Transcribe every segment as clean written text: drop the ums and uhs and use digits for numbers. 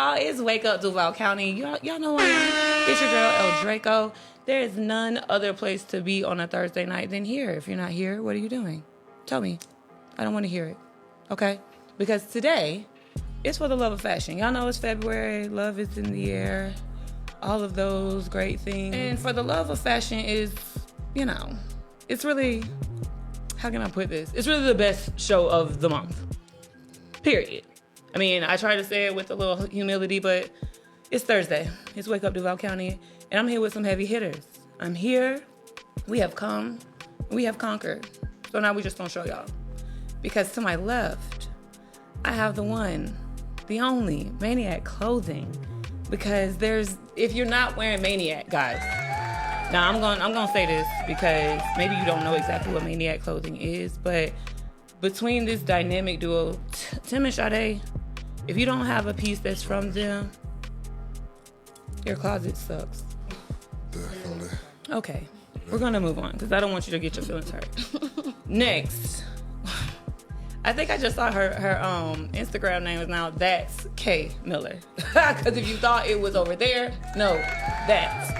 It's Wake Up Duval County. Y'all know I am. It's your girl, DreCo. There is none other place to be on a Thursday night than here. If you're not here, what are you doing? Tell me. I don't want to hear it. Okay? Because today, it's for the love of fashion. Y'all know it's February. Love is in the air. All of those great things. And for the love of fashion is, it's really, how can I put this? It's really the best show of the month. Period. I mean, I try to say it with a little humility, but it's Thursday. It's Wake Up Duval County, and I'm here with some heavy hitters. I'm here. We have come. We have conquered. So now we just gonna show y'all. Because to my left, I have the one, the only Maniac clothing. Because if you're not wearing Maniac, guys. Now I'm gonna say this because maybe you don't know exactly what Maniac clothing is, but between this dynamic duo, Tim and Shantai, if you don't have a piece that's from them, your closet sucks. Definitely. Okay, we're gonna move on because I don't want you to get your feelings hurt. Next, I think I just saw her Instagram name is now That's K Miller. Because if you thought it was over there, no, that's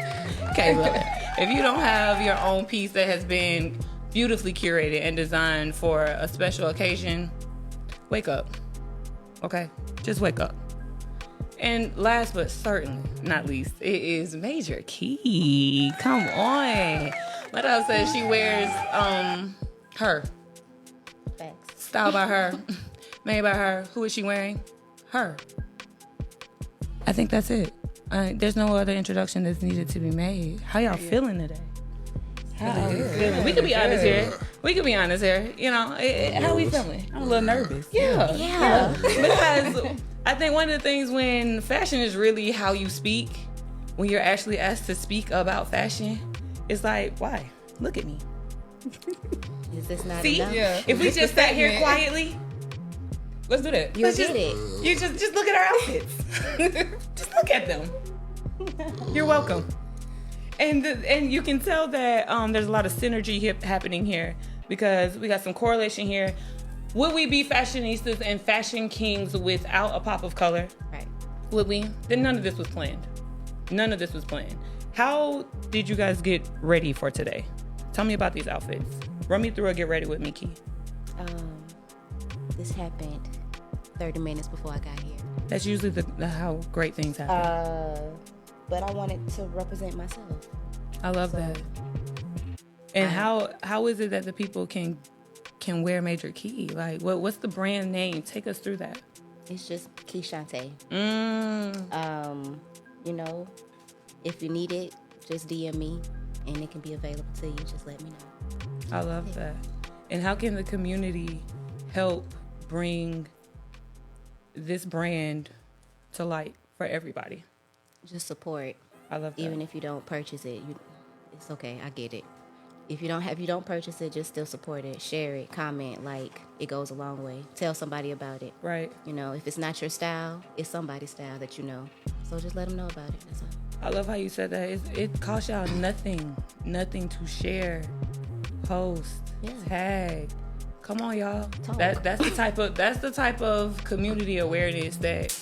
K Miller. If you don't have your own piece that has been beautifully curated and designed for a special occasion, wake up. Okay? Just wake up. And last but certainly not least, it is Major Key. Come on. Let us say she wears her. Thanks. Styled by her. Made by her. Who is she wearing? Her. I think that's it. There's no other introduction that's needed to be made. How y'all feeling today? We could be honest here. How we feeling? I'm a little nervous. Yeah. Because I think one of the things when fashion is really how you speak, when you're actually asked to speak about fashion, it's like, why? Look at me. Is this not See? enough? Yeah. If we just sat here quietly, Let's do that. You did it. you just look at our outfits. Just look at them. You're welcome. And you can tell that there's a lot of synergy happening here because we got some correlation here. Would we be fashionistas and fashion kings without a pop of color? Right. Would we? Then none of this was planned. None of this was planned. How did you guys get ready for today? Tell me about these outfits. Run me through a get ready with me, Key. This happened 30 minutes before I got here. That's usually how great things happen. But I wanted to represent myself. I love that. And how is it that the people can wear Major Key? Like, what's the brand name? Take us through that. It's just Key Shantai. If you need it, just DM me, and it can be available to you. Just let me know. I love that. And how can the community help bring this brand to light for everybody? Just support. I love that. Even if you don't purchase it, it's okay. I get it. If you don't purchase it, just still support it. Share it, comment, like. It goes a long way. Tell somebody about it. Right. If it's not your style, it's somebody's style that you know. So just let them know about it. That's all. I love how you said that. It costs y'all nothing to share, post, tag. Come on, y'all. That's the type of community awareness that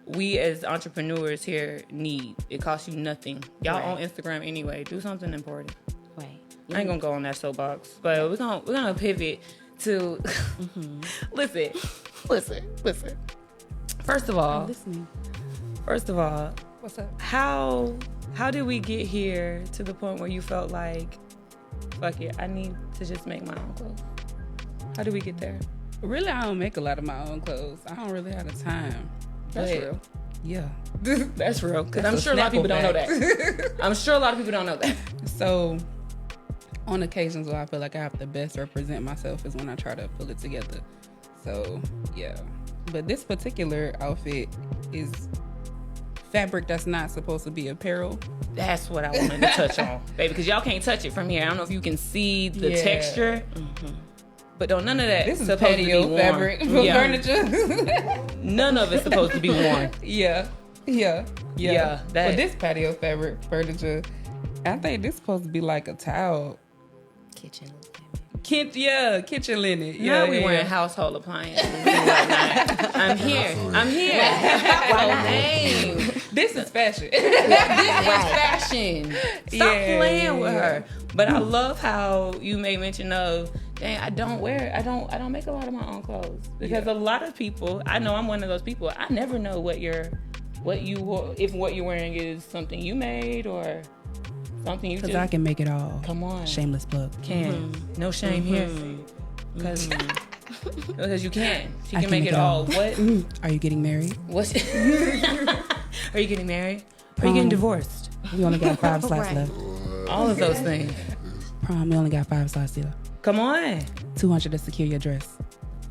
we as entrepreneurs here need. It costs you nothing. Y'all on Instagram anyway. Do something important. Right. I ain't gonna go on that soapbox, but we're gonna pivot to listen. First of all, What's up? how did we get here to the point where you felt like, fuck it, I need to just make my own clothes? How did we get there? Really, I don't make a lot of my own clothes. I don't really have the time. That's But, real. Yeah. That's real. Because I'm That's sure a lot of people don't know that. I'm sure a lot of people don't know that. So, on occasions where I feel like I have to best represent myself is when I try to pull it together. So, yeah. But this particular outfit is fabric that's not supposed to be apparel. That's what I wanted to touch on, baby, because y'all can't touch it from here. I don't know if you can see the texture. But don't none of that. This is supposed patio to be worn. fabric for furniture. None of it's supposed to be worn. Yeah. That But this patio fabric furniture, I think this is supposed to be like a towel. Kitchen. kitchen linen. Yeah, we wearing household appliances and whatnot. I'm here. This is fashion. This is fashion. Stop playing with her. But I love how you made mention of, dang, I don't make a lot of my own clothes. Because a lot of people, I know I'm one of those people, I never know if what you're wearing is something you made or something you just... Because I can make it all. Come on. Shameless plug. No shame here. Because you can. She can make it all. What? Are you getting married? What's... Are you getting married? Are you getting divorced? We only got 5 slots left. All of those things. Prom, we only got 5 slots left. Come on. 200 to secure your dress.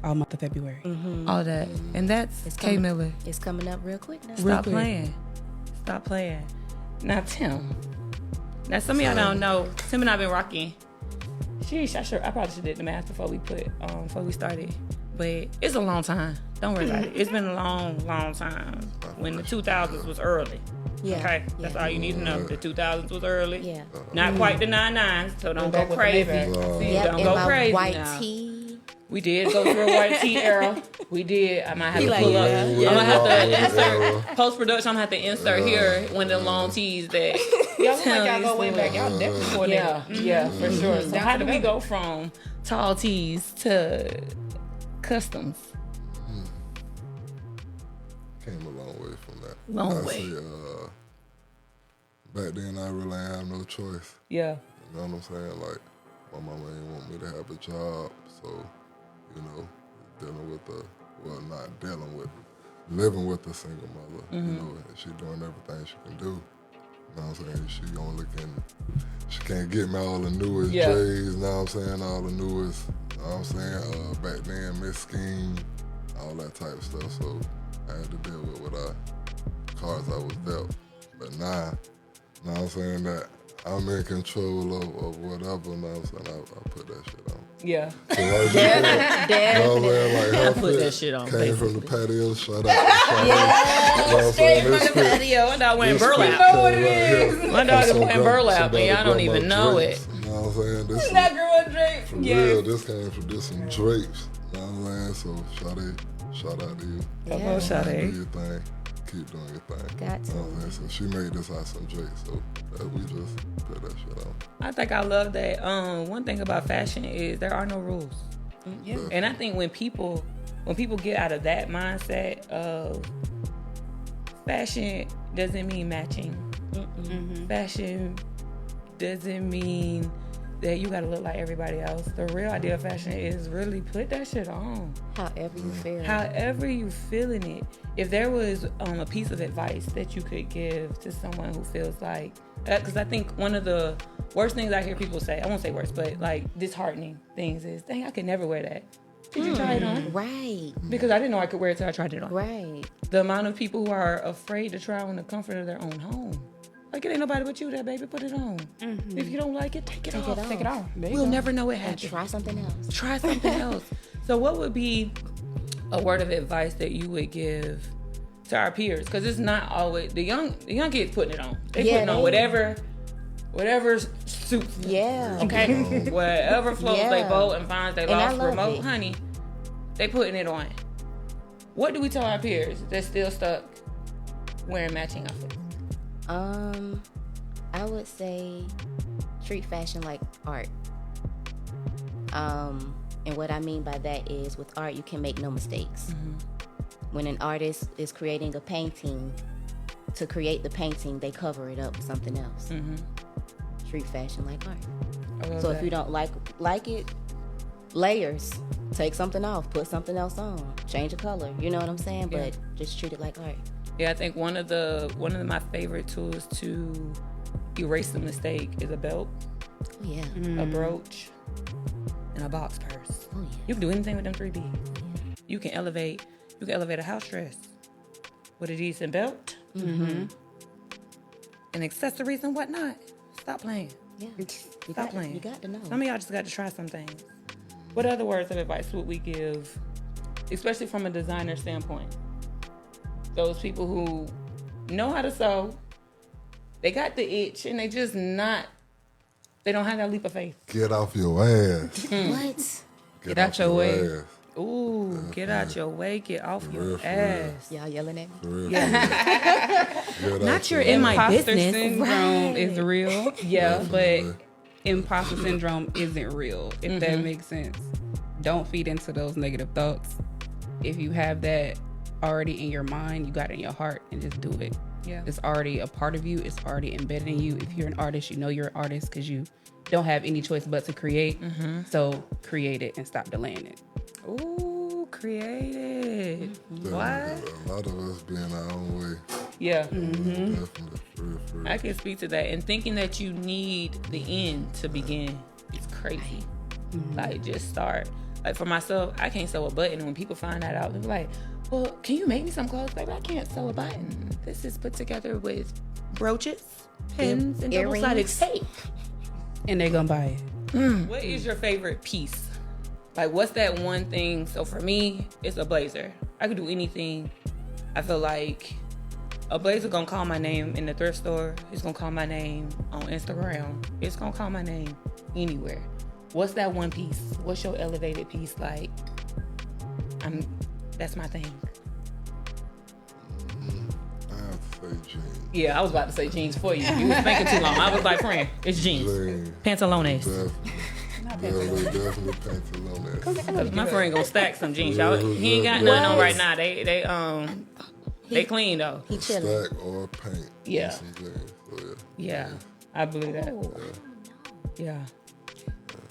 All month of February. All that. And that's K Miller. It's coming up real quick now. Stop playing. Now, Tim. Now, some of y'all don't know. Tim and I been rocking. Sheesh, I probably should did the math before we started. But it's a long time. Don't worry about it. It's been a long, long time. When the 2000s was early. Yeah. Okay? That's all you need to know. The 2000s was early. Yeah. Not quite the 99s, so don't go crazy. Don't go crazy white now. tee. We did go through a white tee era. We did. I might have to pull up. I'm gonna have to insert post-production. I'm gonna have to insert here one of the long tees that Y'all look like y'all go way back. Y'all definitely for yeah, for sure. So how do we go from tall tees to customs? Came a long way from that. Long way. Say, back then, I really ain't have no choice. Yeah. You know what I'm saying? Like, my mama ain't want me to have a job, so, you know, living with a single mother, you know, and she doing everything she can do. You know what I'm saying? She can't get me all the newest J's, you know what I'm saying? All the newest, you know what I'm saying? Back then, Miss Scheme, all that type of stuff, so I had to deal with what cards I was dealt. But now, you know what I'm saying, that I'm in control of whatever, you know what I'm saying? I put that shit on. Yeah. So I put that shit on. Came from the patio, shout out. Straight from the patio. My dog went burlap. You know what it is. My dog is wearing burlap, and y'all don't even know it. You know what I'm saying? This not growing drapes. For real, this came from just some drapes. You know what I'm saying? So shout out to you. Come on, Shantai. Do your thing. Keep doing your thing. Got to. You know what I'm saying? So she made this out some drapes, so we just put that shit on. I think I love that. One thing about fashion is there are no rules. Yeah. And I think when people get out of that mindset of fashion doesn't mean matching. Fashion doesn't mean that you gotta look like everybody else. The real idea of fashion is really put that shit on. However you feel. However you feeling it. If there was a piece of advice that you could give to someone who feels like, because I think one of the worst things I hear people say, I won't say worst, but like disheartening things is, dang, I could never wear that. Did you try it on? Right. Because I didn't know I could wear it till I tried it on. Right. The amount of people who are afraid to try on the comfort of their own home. Like, it ain't nobody but you, that baby. Put it on. If you don't like it, take it off. Take it off. We'll never know it happened. Try something else. Try something else. So what would be a word of advice that you would give to our peers? Because it's not always the young kids putting it on. They putting on whatever suits them. Yeah. Okay. Whatever floats their boat and finds their lost remote, honey, they putting it on. What do we tell our peers that's still stuck wearing matching outfits? I would say treat fashion like art. And what I mean by that is with art, you can make no mistakes. When an artist is creating a painting, to create the painting, they cover it up with something else. Treat fashion like art. So if you don't like it, layers. Take something off, put something else on, change the color. You know what I'm saying? Yeah. But just treat it like art. Yeah, I think one of my favorite tools to erase the mistake is a belt, a brooch, and a box purse. Oh, yeah. You can do anything with them 3 B's. You can elevate a house dress with a decent belt, and accessories and whatnot. Stop playing. Yeah. Stop playing. You got to know. Some of y'all just got to try some things. What other words of advice would we give, especially from a designer standpoint? Those people who know how to sew, they got the itch, and they're They don't have that leap of faith. Get off your ass. What? Get out your way. ass. Ooh, get out your way. Get off your ass. Y'all yelling at me? For real. Not you're in my Imposter business. syndrome is real. Yeah, but Definitely. imposter syndrome isn't real, if that makes sense. Don't feed into those negative thoughts. If you have that already in your mind, you got it in your heart, and just do it. Yeah. It's already a part of you. It's already embedded in you. If you're an artist, you know you're an artist because you don't have any choice but to create. So create it and stop delaying it. Ooh, creative. What? A lot of us being our own way. Yeah. Definitely. For real. I can speak to that. And thinking that you need the end to begin is crazy. Like, just start. Like, for myself, I can't sew a button. When people find that out, they're like, well, can you make me some clothes? Baby, I can't sew a button. This is put together with brooches, pins, and double-sided Earrings. tape. And they're going to buy it. What is your favorite piece? Like, what's that one thing? So for me, it's a blazer. I could do anything. I feel like a blazer gonna call my name in the thrift store. It's gonna call my name on Instagram. It's gonna call my name anywhere. What's that one piece? What's your elevated piece? Like, that's my thing. I have to say jeans. Yeah, I was about to say jeans for you. You was thinking too long. I was like, friend, it's jeans. Jeans. Pantalones. Definitely pantalones. My friend gonna stack some jeans. Y'all, he ain't got nothing on right now. They clean though. He chilling. Stack or paint. Yeah. Some jeans. So, Yeah, I believe that. Yeah.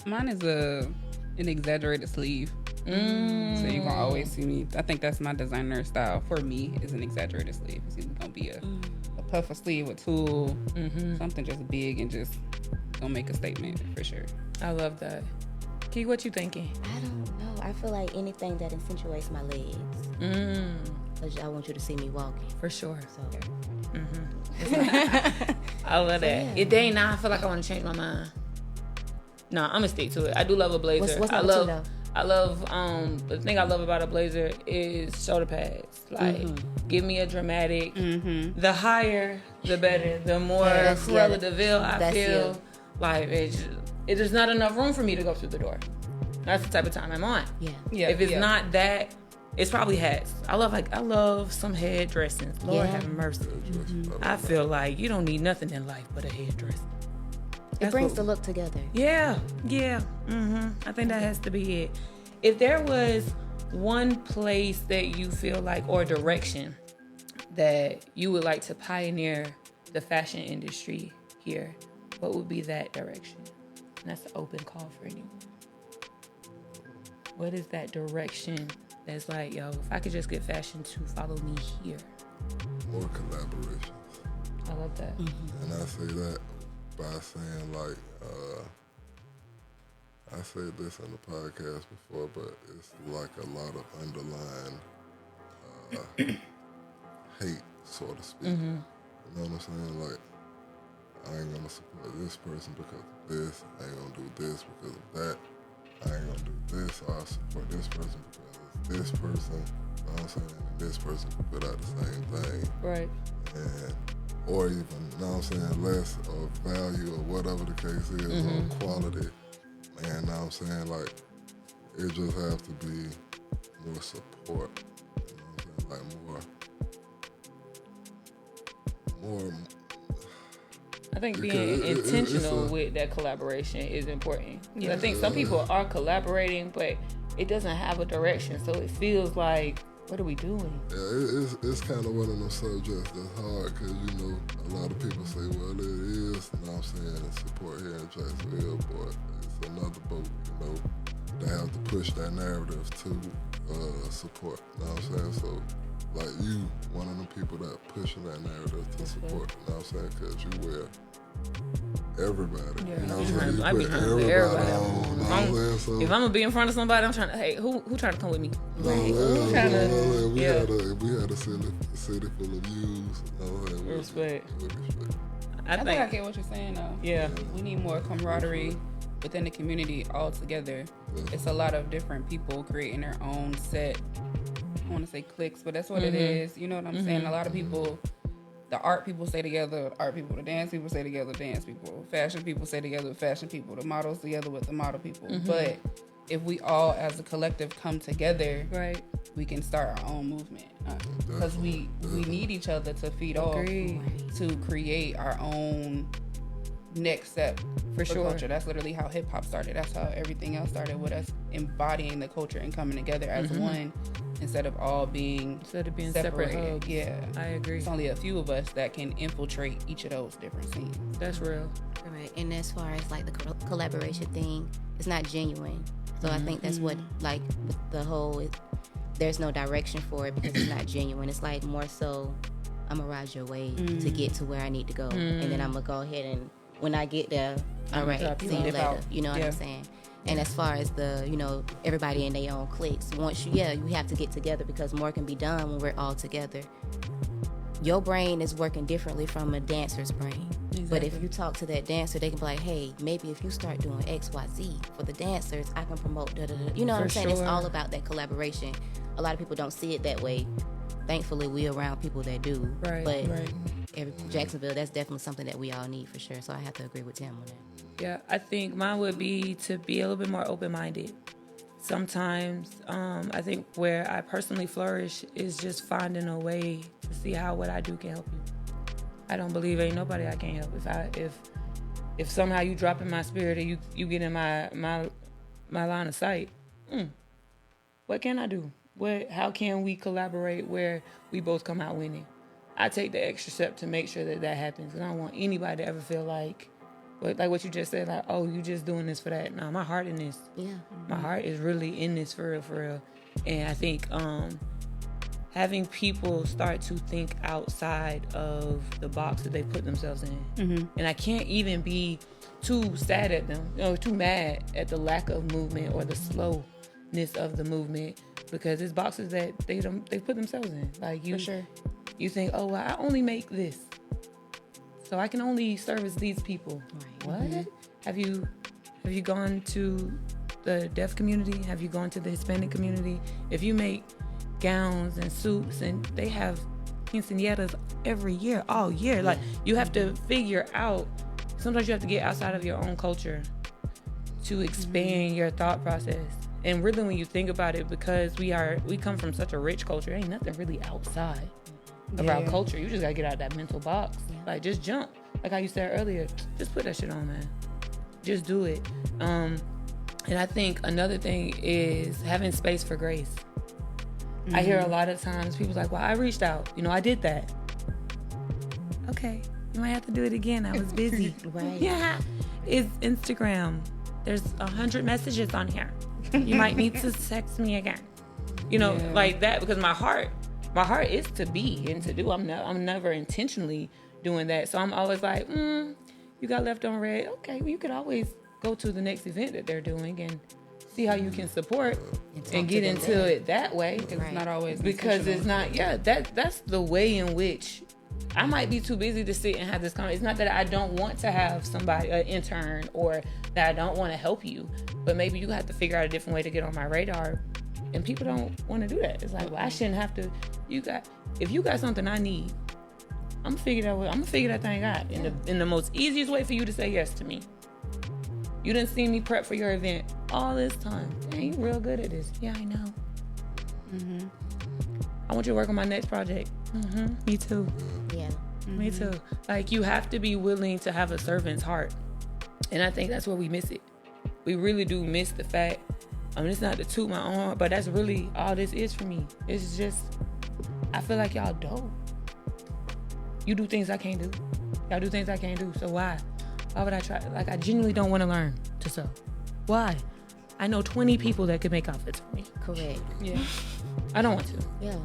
Mine is an exaggerated sleeve. So you're gonna always see me. I think that's my designer style for me, is an exaggerated sleeve. It's either gonna be a puffer sleeve with tulle, something just big and just gonna make a statement for sure. I love that. Key, what you thinking? I don't know. I feel like anything that accentuates my legs. Cause I want you to see me walking. For sure. So I love that. yeah. It day now, I feel like I want to change my mind. No, I'm gonna stick to it. I do love a blazer. What's I number two, love. though? I love. The thing I love about a blazer is shoulder pads. Like, give me a dramatic. The higher, the better. The more Cruella de Vil I that's feel. you. Like, there's not enough room for me to go through the door. That's the type of time I'm on. yeah. If it's not that, it's probably hats. I love some head dressings. Lord Yeah. have mercy. I feel like you don't need nothing in life but a head dressing. It brings the look together. Yeah. I think that has to be it. If there was one place that you feel like, or direction that you would like to pioneer the fashion industry here, what would be that direction? And that's an open call for anyone. What is that direction that's like, yo, if I could just get fashion to follow me here? More collaborations. I love that. And I say that by saying, like, I said this on the podcast before, but it's like a lot of underlying hate, so to speak. You know what I'm saying? Like, I ain't gonna support this person because of this. I ain't gonna do this because of that. I ain't gonna do this. Or I support this person because it's this person. You know what I'm saying? And this person can put out the same thing. Right. And or even, you know what I'm saying, less of value or whatever the case is, or quality. Man, you know what I'm saying? Like, it just have to be more support. You know what I'm saying? Like more. I think Because being intentional it's a- with that collaboration is important. I think some people are collaborating, but it doesn't have a direction. So it feels like, what are we doing? Yeah, it's kind of one of those subjects that's hard because, you know, a lot of people say, well, it is, you know what I'm saying, support here in Jacksonville, but it's another boat, you know, they have to push that narrative to support, you know what I'm saying? So, like you, one of the people that pushing that narrative to support, you know what I'm saying, because you wear everybody, you know what I'm saying? You I be put trying to wear everybody on, you know what I'm saying? So, If I'm gonna be in front of somebody, I'm trying to, hey, who trying to come with me? we had a city full of views. Respect. I think I get what you're saying though. Yeah. We need more camaraderie within the community all together. It's a lot of different people creating their own set. I want to say cliques, but that's what it is. You know what I'm saying? A lot of people the art people stay together, art people, the dance people stay together, dance people, fashion people stay together with fashion people, the models together with the model people. But if we all as a collective come together, Right. we can start our own movement. Because we need each other to feed off, to create our own next step for sure. Culture. That's literally how hip hop started. That's how everything else started, with us embodying the culture and coming together as one, instead of being separate hubs. Yeah, I agree. It's only a few of us that can infiltrate each of those different scenes. That's real. Right. And as far as like the collaboration thing, it's not genuine. So I think that's what, like, with the whole, there's no direction for it because it's not genuine. It's like more so, I'm gonna ride your wave to get to where I need to go, and then I'm gonna go ahead and when I get there, all right, see you later. You know what I'm saying? And as far as the, everybody in their own cliques, once you have to get together because more can be done when we're all together. Your brain is working differently from a dancer's brain. Exactly. But if you talk to that dancer, they can be like, hey, maybe if you start doing X, Y, Z for the dancers, I can promote da-da-da. You know what I'm saying? It's all about that collaboration. A lot of people don't see it that way. Thankfully, we're around people that do. Right, but Jacksonville, that's definitely something that we all need for sure. So I have to agree with Tim on that. Yeah, I think mine would be to be a little bit more open-minded. Sometimes I think where I personally flourish is just finding a way to see how what I do can help you. I don't believe ain't nobody I can't help. If somehow you drop in my spirit or you get in my line of sight, what can I do? How can we collaborate where we both come out winning? I take the extra step to make sure that happens. Because I don't want anybody to ever feel like what you just said, like, oh, you just doing this for that. No, my heart in this. Yeah. My heart is really in this for real. And I think having people start to think outside of the box that they put themselves in. And I can't even be too sad at them, too mad at the lack of movement or the slowness of the movement, because it's boxes that they put themselves in. Like you, for sure. You think, oh, well, I only make this, so I can only service these people. Right. What? Have you gone to the deaf community? Have you gone to the Hispanic community? If you make gowns and suits, and they have quinceañeras every year, all year, like you have to figure out. Sometimes you have to get outside of your own culture to expand your thought process. And really, when you think about it, because we come from such a rich culture, ain't nothing really outside of our culture. You just gotta get out of that mental box. Like, just jump. Like how you said earlier, just put that shit on, man. Just do it. And I think another thing is having space for grace. I hear a lot of times people like, well, I reached out. I did that. Okay, you might have to do it again. I was busy. Right. Yeah. It's Instagram. There's 100 messages on here. You might need to text me again. Like that, because my heart is to be and to do. I'm never intentionally doing that. So I'm always like, you got left on red. Okay, well, you could always go to the next event that they're doing and see how you can support and get into it that way. Because it's not always because it's not. Yeah, that's the way in which I might be too busy to sit and have this conversation. It's not that I don't want to have somebody, an intern, or that I don't want to help you, but maybe you have to figure out a different way to get on my radar. And people don't want to do that. It's like, well, I shouldn't have to. If you got something I need, I'm gonna figure that thing out in the most easiest way for you to say yes to me. You didn't see me prep for your event all this time. Dang, you real good at this. Yeah, I know. I want you to work on my next project. Me too. Yeah. Me too. Like, you have to be willing to have a servant's heart. And I think that's where we miss it. We really do miss the fact, it's not to toot my own horn, but that's really all this is for me. It's just, I feel like y'all dope. You do things I can't do. Y'all do things I can't do. So why? Why would I try? Like, I genuinely don't want to learn to sew. Why? I know 20 people that could make outfits for me. Correct. Yeah. I don't want to. Yeah.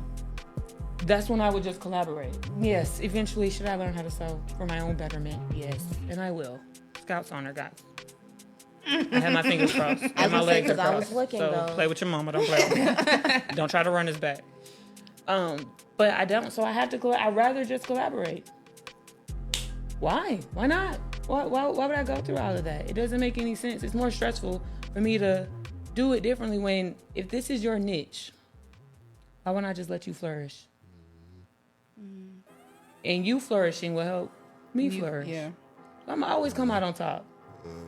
That's when I would just collaborate. Yes, eventually, should I learn how to sew for my own betterment? Yes, and I will. Scouts on her, guys. I had my fingers crossed and my legs are crossed. I was looking, so though. Play with your mama, don't play with me. Don't try to run this back. But I don't, so I have to, I'd rather just collaborate. Why? Why not? Why would I go through all of that? It doesn't make any sense. It's more stressful for me to do it differently if this is your niche, why wouldn't I just let you flourish? and you flourishing will help me flourish. Yeah. I'm always come out on top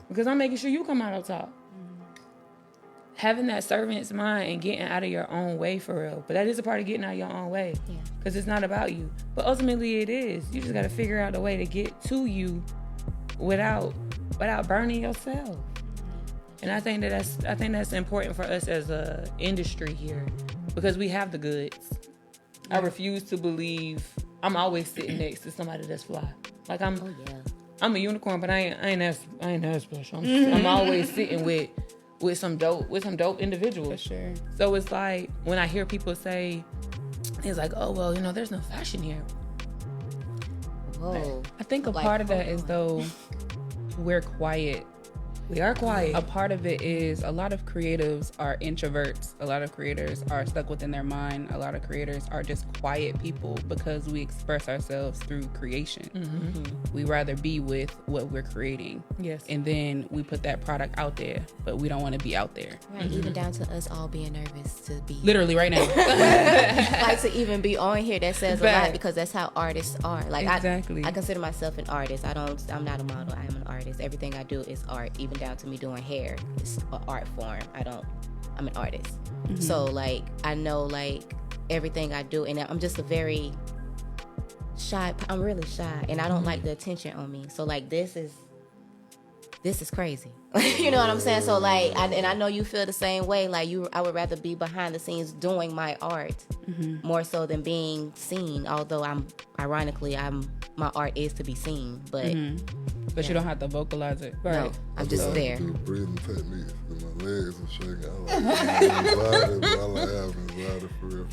because I'm making sure you come out on top. Having that servant's mind and getting out of your own way for real. But that is a part of getting out of your own way. Yeah. Because it's not about you. But ultimately it is. You just got to figure out a way to get to you without burning yourself. And I think that's important for us as a industry here because we have the goods. I refuse to believe I'm always sitting next to somebody that's fly. Like I'm a unicorn, but I ain't that special. I'm always sitting with some dope individuals. For sure. So it's like when I hear people say, it's like, oh well, there's no fashion here. Whoa. I think a part of that is though we're quiet. We are quiet. A part of it is a lot of creatives are introverts. A lot of creators are stuck within their mind. A lot of creators are just quiet people because we express ourselves through creation. We rather be with what we're creating. Yes. And then we put that product out there, but we don't want to be out there. Right, even down to us all being nervous to be Literally right now. like to even be on here. That says a lot because that's how artists are. Like Exactly. I consider myself an artist. I'm not a model. I am an artist. Everything I do is art. Even down to me doing hair, it's an art form. I'm an artist. So like I know like everything I do, and I'm just a very shy. I'm really shy, and I don't like the attention on me. So like this is crazy. You know what I'm saying? So like, I know you feel the same way. Like I would rather be behind the scenes doing my art more so than being seen. Although my art is to be seen, but But you don't have to vocalize it. no, I'm just there. Do breathing techniques because my legs are shaking. I like anxiety, but I like having anxiety for real.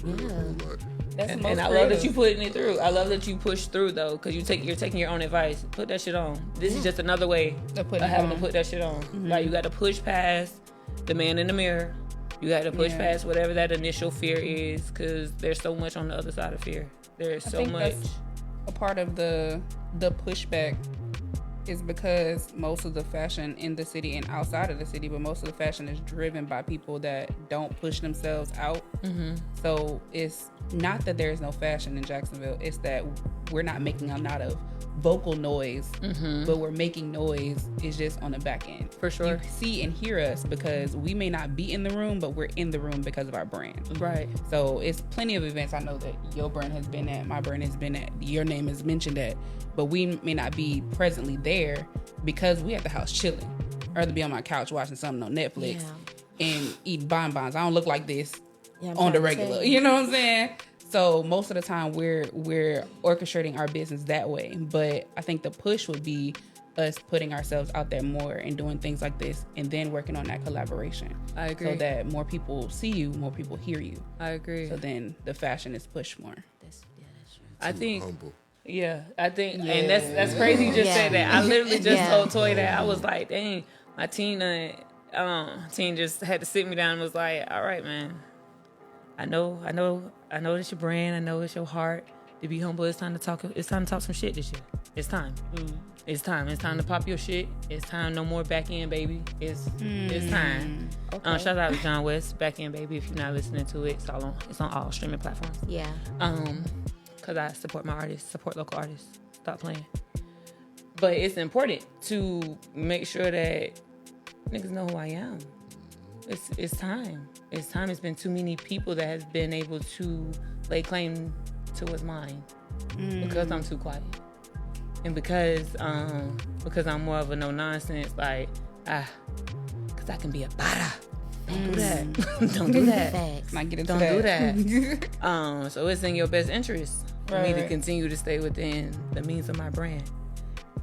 Like, And I love that you putting it through. I love that you push through though, because you're taking your own advice. Put that shit on. This is just another way of having to put that shit on. Like you got to push past the man in the mirror. You got to push past whatever that initial fear is, because there's so much on the other side of fear. There's so much. That's a part of the pushback is because most of the fashion in the city and outside of the city, but most of the fashion is driven by people that don't push themselves out. So it's not that there's no fashion in Jacksonville, it's that we're not making a lot of vocal noise, but we're making noise. It's just on the back end. For sure. You see and hear us because we may not be in the room, but we're in the room because of our brand. Right. So it's plenty of events I know that your brand has been at, my brand has been at, your name is mentioned at, but we may not be presently there because we at the house chilling. I'd rather be on my couch watching something on Netflix and eating bonbons. I don't look like this on the regular. You know what I'm saying? So most of the time we're orchestrating our business that way. But I think the push would be us putting ourselves out there more and doing things like this and then working on that collaboration. I agree. So that more people see you, more people hear you. I agree. So then the fashion is pushed more. That's true. I think humble. Yeah, I think, and that's crazy you just said that. I literally just told Toy that. I was like, dang, my teen just had to sit me down and was like, all right, man, I know it's your brand. I know it's your heart. To be humble, it's time to talk some shit this year. It's time. It's time. It's time to pop your shit. It's time. No more back end, baby. It's time. Okay. Shout out to John West, Back End Baby. If you're not listening to it, it's on all streaming platforms. Yeah. Because I support my artists, support local artists. Stop playing. But it's important to make sure that niggas know who I am. It's time. It's time. It's been too many people that have been able to lay claim to what's mine because I'm too quiet. And because I'm more of a no-nonsense, like, because I can be a bada. Don't do that. Don't do that. Facts. Might get into Don't that. do that. So it's in your best interest for me to continue to stay within the means of my brand.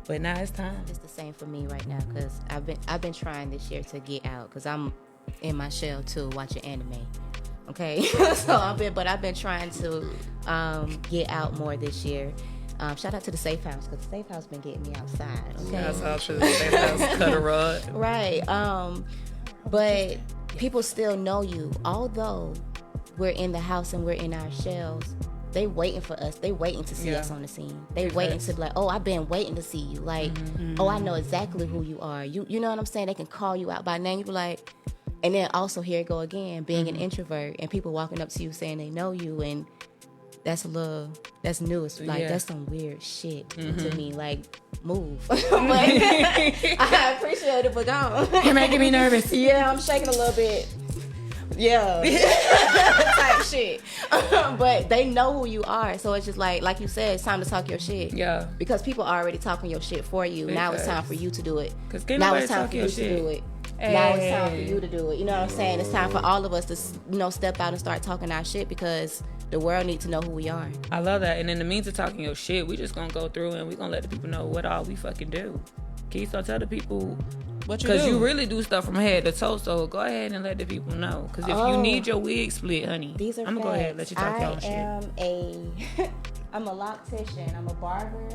But now it's time. It's the same for me right now because I've been trying this year to get out because I'm in my shell too, watching anime. Okay, so I've been trying to get out more this year. Shout out to the Safe House because the Safe House been getting me outside. Okay, Shout out to the Safe House, cut a rug. Right. But people still know you, although we're in the house and we're in our shells. They waiting for us. They waiting to see us on the scene. They waiting to be like, oh, I've been waiting to see you. Like, oh, I know exactly who you are. You know what I'm saying? They can call you out by name. You be like, and then also here it go again, being an introvert and people walking up to you saying they know you, and that's new. It's like, that's some weird shit to me. Like, move. But I appreciate it, but don't. You're making me nervous. Yeah, I'm shaking a little bit. Yeah. Type shit. But they know who you are. So it's just like you said, it's time to talk your shit. Yeah. Because people are already talking your shit for you. Now it's time for you to do it. Now it's time for you to do it. Now it's time for you to do it. You know what I'm saying? It's time for all of us to, step out and start talking our shit, because the world needs to know who we are. I love that. And in the means of talking your shit, we just gonna go through and we gonna let the people know what all we fucking do. Keith, so tell the people what you do. Because you really do stuff from head to toe, so go ahead and let the people know. Because if you need your wig split, honey, I'm gonna go ahead and let you talk your own shit. I'm a loctician. I'm a barber.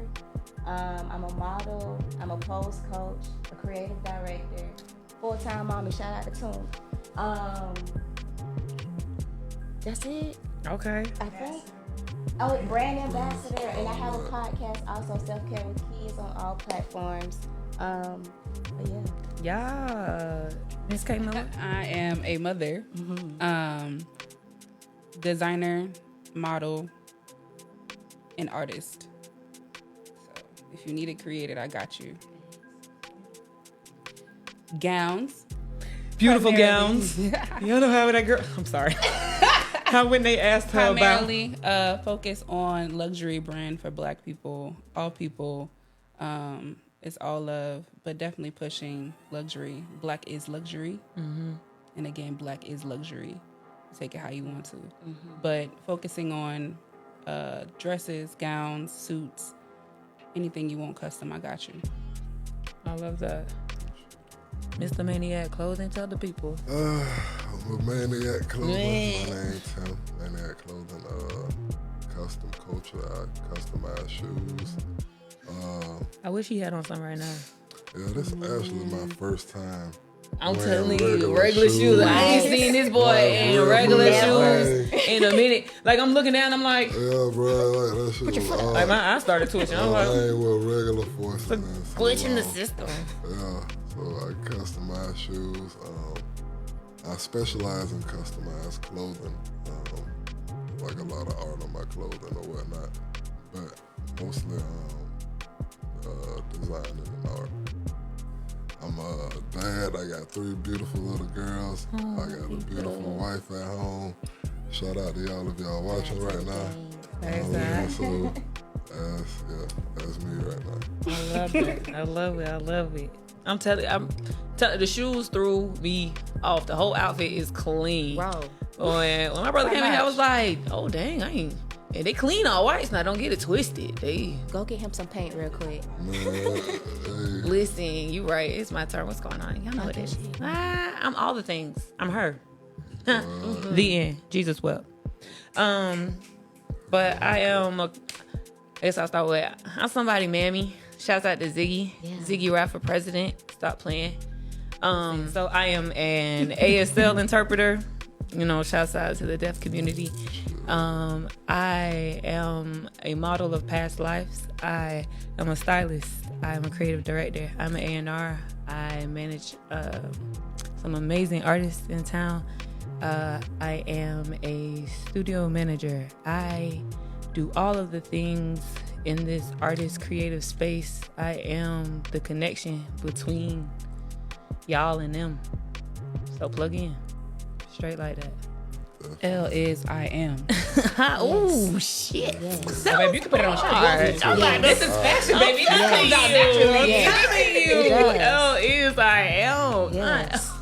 I'm a model. I'm a pose coach, a creative director, full-time mommy. Shout out to Toon. That's it. Okay. I think. Oh, brand ambassador, and I have a podcast also, Self-Care with Kids, on all platforms. But yeah. Yeah. Miss K. Miller? I am a mother, designer, model, and artist. So if you need it created, I got you. Gowns. Beautiful gowns. You don't know how that girl... I'm sorry. How when they asked her primarily focus on luxury brand for Black people, all people. It's all love, but definitely pushing luxury. Black is luxury, and again, Black is luxury. Take it how you want to, but focusing on dresses, gowns, suits, anything you want custom, I got you. I love that. Mr. Maniac Clothing, tell the people. I'm a Maniac Clothing. My name's Tim. Maniac Clothing. Custom culture. I customize shoes. I wish he had on some right now. Yeah, this is actually my first time. I'm telling you, regular shoes. I ain't seen this boy in regular shoes in a minute. Like, I'm looking down, I'm like, yeah, bro, like that shit was odd. Like, my eyes started twitching. I'm like, I ain't with regular forces. glitch in the system. Yeah, so I customize shoes. I specialize in customized clothing. Like a lot of art on my clothing or whatnot, but mostly designing and art. I'm a dad. I got 3 beautiful little girls. I got a beautiful wife at home. Shout out to all of y'all watching right now. So that's me right now. I love it. I love it. I love it. I'm telling the shoes threw me off. The whole outfit is clean. Bro. When my brother came in, I was like, oh dang, and they clean all white, so I don't get it twisted. They go get him some paint real quick. Man, listen, you right. It's my turn. What's going on? Y'all know what it is. I'm all the things. I'm her. The end. Jesus wept. But I am. I guess I'll start with. I'm somebody, mammy. Shouts out to Ziggy. Yeah. Ziggy rap for president. Stop playing. So I am an ASL interpreter. Shouts out to the deaf community. I am a model of past lives. I am a stylist. I am a creative director. I'm an A&R. I manage some amazing artists in town. I am a studio manager. I do all of the things in this artist creative space. I am the connection between y'all and them. So plug in. Straight like that. L is I am. Oh shit! Yes. So, baby, you can put it on shirt. I'm like, this is fashion, baby. That comes out naturally. I'm telling you. L is I am. Yes.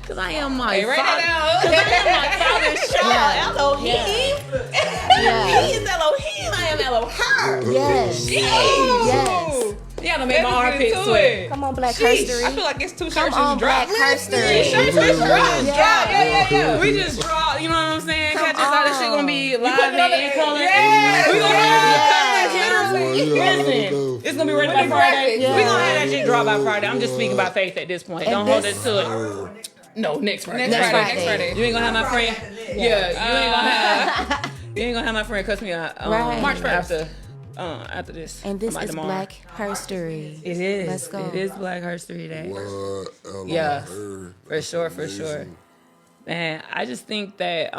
Cause I am my father. Cause I am my father's child. Elohim. He is Elohim. I am Elohim. Yes. Yes. Yeah, don't make my armpit sweat. Come on, Black Herstory. I feel like it's 2 shirts Come on, just dropped. Black Herstory. Shirts drop. Yeah. We just draw. You know what I'm saying? Catch us out. This shit gonna be live and in color. Yeah. We gonna have Listen, it's gonna be ready by Friday. Yeah. We gonna have that shit drop by Friday. I'm just speaking by faith at this point. Don't hold us to it. No, next Friday. Next Friday. You ain't gonna have my friend. Yeah, you ain't gonna have my friend cuss me out March 1st. After this. And this is tomorrow. Black Herstory. It is. Let's go. It is Black Herstory Day. What? Yeah, for sure. Man, I just think that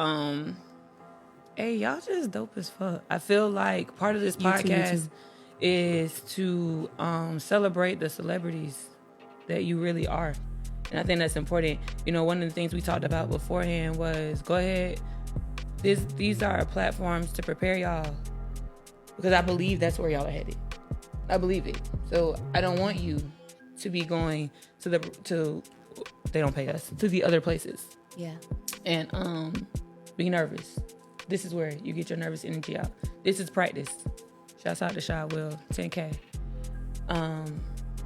Hey, y'all just dope as fuck. I feel like part of this podcast is to celebrate the celebrities that you really are. And I think that's important. You know, one of the things we talked about beforehand was go ahead. These are platforms to prepare y'all. Because I believe that's where y'all are headed. I believe it. So I don't want you to be going to they don't pay us, to the other places. Yeah. And be nervous. This is where you get your nervous energy out. This is practice. Shouts out to Shy Will, 10K.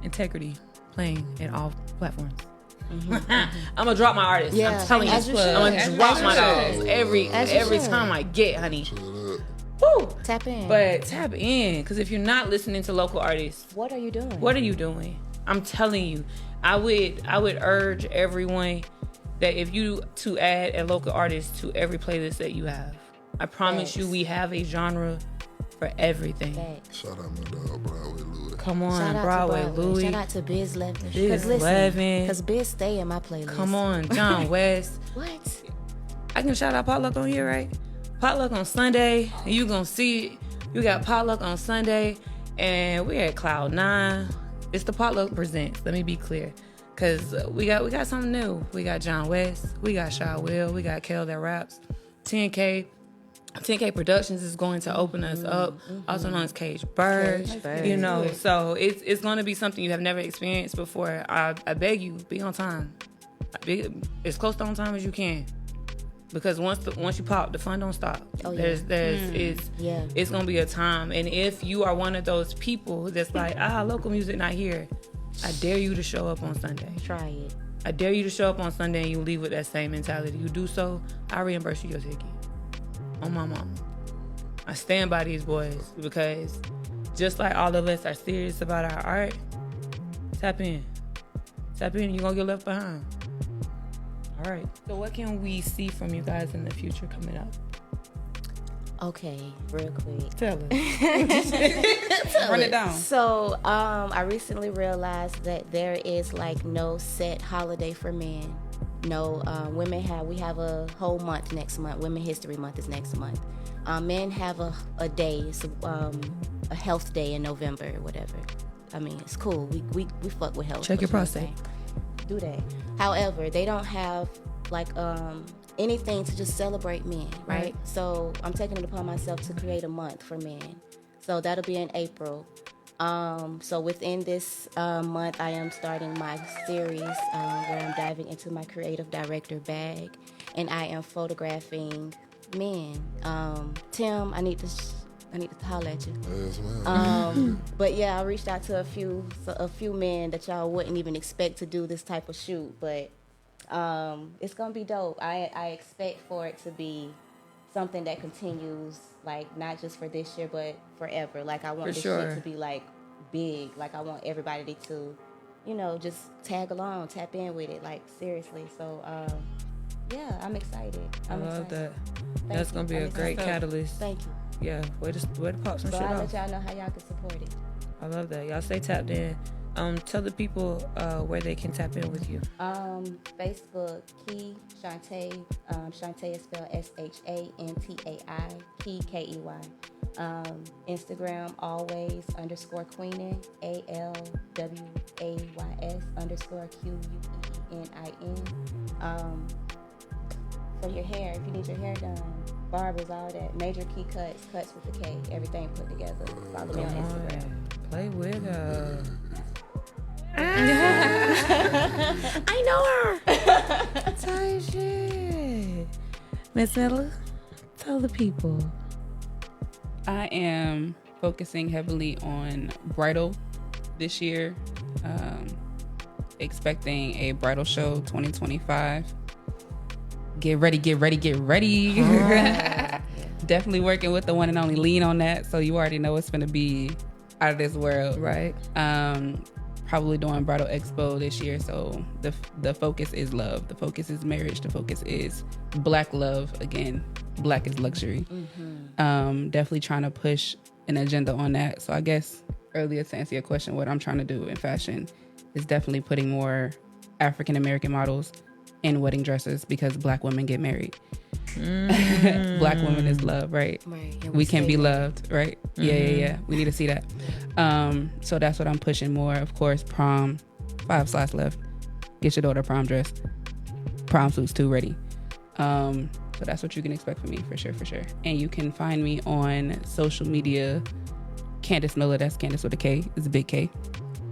Integrity, playing in all platforms. I'm gonna drop my artist. Yeah. I'm telling you, I'm gonna drop my dogs every time I get, honey. Woo! Tap in. But tap in, because if you're not listening to local artists, what are you doing? What are you doing? I'm telling you, I would urge everyone that if you to add a local artist to every playlist that you have. I promise you, we have a genre for everything. Thanks. Shout out my dog, Broadway Louis. Come on, Shout out Broadway to Louis. Shout out to Biz Levin. Biz Levin. Because Biz stay in my playlist. Come on, John West. What? I can shout out Potluck on here, right? Potluck on Sunday, and you gonna see it. You got Potluck on Sunday, and we're at Cloud 9. It's the Potluck Presents. Let me be clear. Cause we got something new. We got John West, we got Shy Will, we got Kel that raps. 10K Productions is going to open us up, also known as Cage Bird. You know, so it's going to be something you have never experienced before. I beg you, be on time. As close to on time as you can, because once you pop, the fun don't stop. Oh, yeah. It's going to be a time, and if you are one of those people that's like, local music not here, I dare you to show up on Sunday. Try it. I dare you to show up on Sunday and you leave with that same mentality. You do so, I reimburse you your ticket. On my mom. I stand by these boys because just like all of us are serious about our art, tap in. Tap in and you're going to get left behind. All right. So what can we see from you guys in the future coming up? Okay, real quick. Tell us. Run it down. So, I recently realized that there is like no set holiday for men. No, we have a whole month next month. Women History Month is next month. Men have a day, so, a health day in November or whatever. I mean, it's cool. We fuck with health. Check your prostate. Do that. However, they don't have like anything to just celebrate men, right? So I'm taking it upon myself to create a month for men. So that'll be in April. So within this month, I am starting my series where I'm diving into my creative director bag, and I am photographing men. Tim, I need to holler at you. Yes, ma'am. But yeah, I reached out to a few men that y'all wouldn't even expect to do this type of shoot, but it's gonna be dope. I expect for it to be something that continues, like not just for this year, but forever. Like I want this shit to be like big. Like I want everybody to, just tag along, tap in with it. Like seriously. So yeah, I'm excited. I love that. That's gonna be a great catalyst. Thank you. Yeah, way to pop some shit I'll off. let y'all know how y'all can support it. I love that. Y'all stay tapped in. Tell the people where they can tap in with you. Facebook, Key Shantai. Shantai is spelled SHANTAI. Key KEY. Instagram always _Queenin ALWAYS_QUEENIN. For your hair, if you need your hair done, barbers, all that. Major Key Cuts with the K. Everything put together. Follow me on Instagram. Play with her. I know her. Tight shit. Miss Miller, tell the people. I am focusing heavily on bridal this year. Expecting a bridal show 2025. Get ready. Definitely working with the one and only Lean on that. So you already know it's going to be out of this world. Right. Probably doing Bridal Expo this year. So the focus is love. The focus is marriage. The focus is Black love. Again, Black is luxury. Mm-hmm. Definitely trying to push an agenda on that. So I guess earlier to answer your question, what I'm trying to do in fashion is definitely putting more African American models in wedding dresses because Black women get married. Black woman is love, right? Right. We can be loved, right? Yeah. We need to see that. So that's what I'm pushing more. Of course, prom, 5 slots left. Get your daughter a prom dress. Prom suits too ready. So that's what you can expect from me, for sure. And you can find me on social media, Kandace Miller. That's Kandace with a K. It's a big K.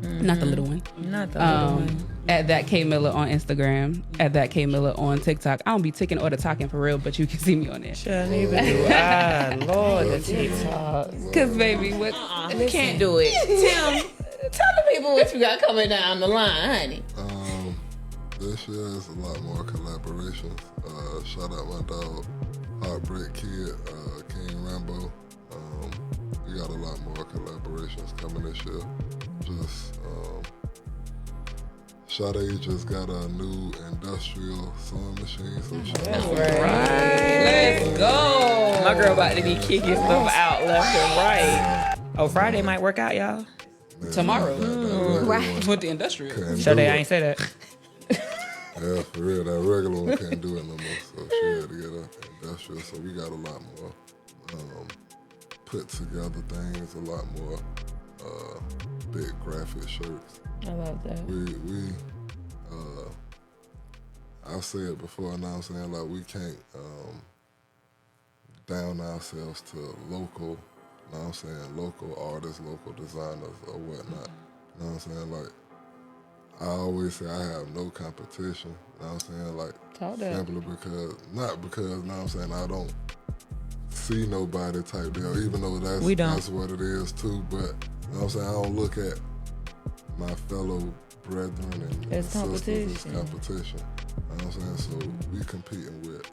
Not the little one. Not the little one. At that K Miller on Instagram. At that K Miller on TikTok. I don't be ticking or the talking for real, but you can see me on there. Shouldn't even do it. Lord, the TikTok. Cause baby, what? Can't do it. Tim, tell the people what you got coming down the line, honey. This year is a lot more collaborations. Shout out my dog, Heartbreak Kid, King Rambo. We got a lot more collaborations coming this year. Shantai just got a new industrial sewing machine. So shout out. Let's go. My girl about to be kicking stuff out left and right. Oh, Friday might work out, y'all. Tomorrow. Right. With the industrial. Shantai, I ain't say that. Yeah, for real. That regular one can't do it no more. So she had to get an industrial. So we got a lot more put together things, a lot more big graphic shirts. I love that. I've said before, now I'm saying, like, we can't down ourselves to local, now I'm saying, local artists, local designers or whatnot. You know what I'm saying? Like, I always say I have no competition. You know what I'm saying? Like, simply because, not because, you know what I'm saying, I don't see nobody type deal, even though that's what it is too, but, you know what I'm saying, I don't look at my fellow brethren and sisters as competition. You know what I'm saying? So we competing with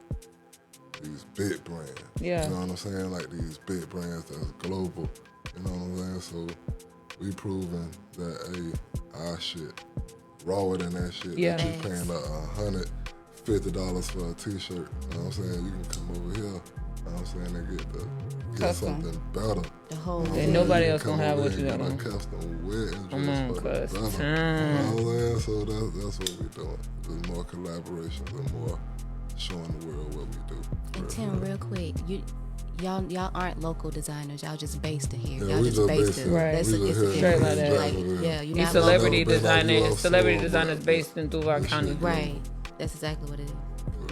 these big brands. Yeah. You know what I'm saying? Like these big brands that's global. You know what I'm saying? So we proving that, hey, our shit rawer than that shit that you paying $150 for a t-shirt. You know what I'm saying? You can come over here, you know what I'm saying, and get something better. The whole and nobody else gonna have what you got on. on. Custom wedding Come on, dress cuz. better. You know what I'm saying? So that's what we doing. There's more collaborations and more showing the world what we do. And Tim, real quick, y'all aren't local designers. Y'all just based in here. Yeah, Y'all we just based it. in. Right. That's We it's just a here. Straight like that. like, yeah, you're These not celebrity local. designers, Celebrity based in Duval County. right. That's exactly what it is.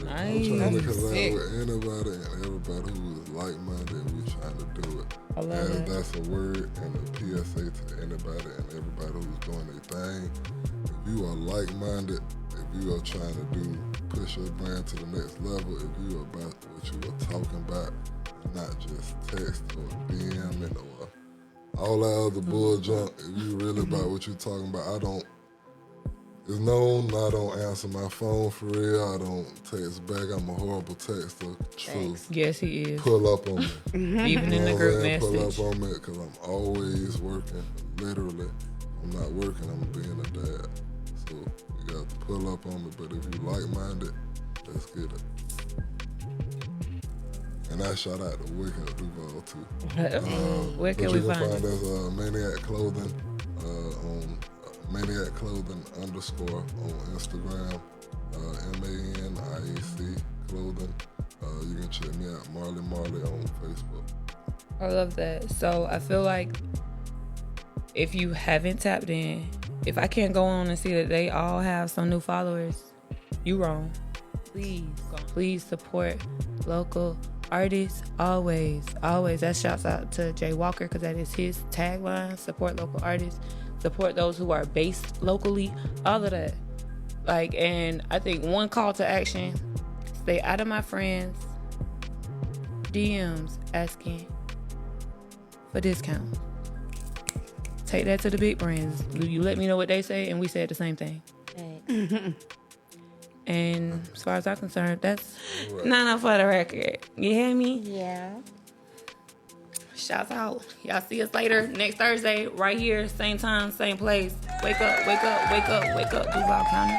I'm trying to collab with anybody and everybody who is like-minded. We trying to do it. I love that. That's a word and a PSA to anybody and everybody who's doing their thing. If you are like-minded, if you are trying to push your brand to the next level, if you are about what you are talking about, and not just text or DMing or all that other bull junk, if you really about what you're talking about, it's known I don't answer my phone for real. I don't text back. I'm a horrible texter. True. Yes, he is. Pull up on me. Even in the group message. Pull up on me because I'm always working. Literally. I'm not working. I'm being a dad. So you got to pull up on me. But if you like-minded, let's get it. And I shout out to WakeUpDuval too. Where can we find us? it? There's Maniac Clothing on Maniac Clothing _ on Instagram, MANIAC Clothing. You can check me out, Marley on Facebook. I love that. So I feel like if you haven't tapped in, if I can't go on and see that they all have some new followers, you wrong. Please support local artists always. That shouts out to Jay Walker because that is his tagline. Support local artists. Support those who are based locally. All of that. And I think one call to action: stay out of my friends' DMs asking for discounts. Take that to the big brands. You let me know what they say, and we said the same thing. And as far as I'm concerned, that's not for the record. You hear me? Yeah. Shouts out. Y'all see us later next Thursday right here, same time, same place. Wake up, Duval County.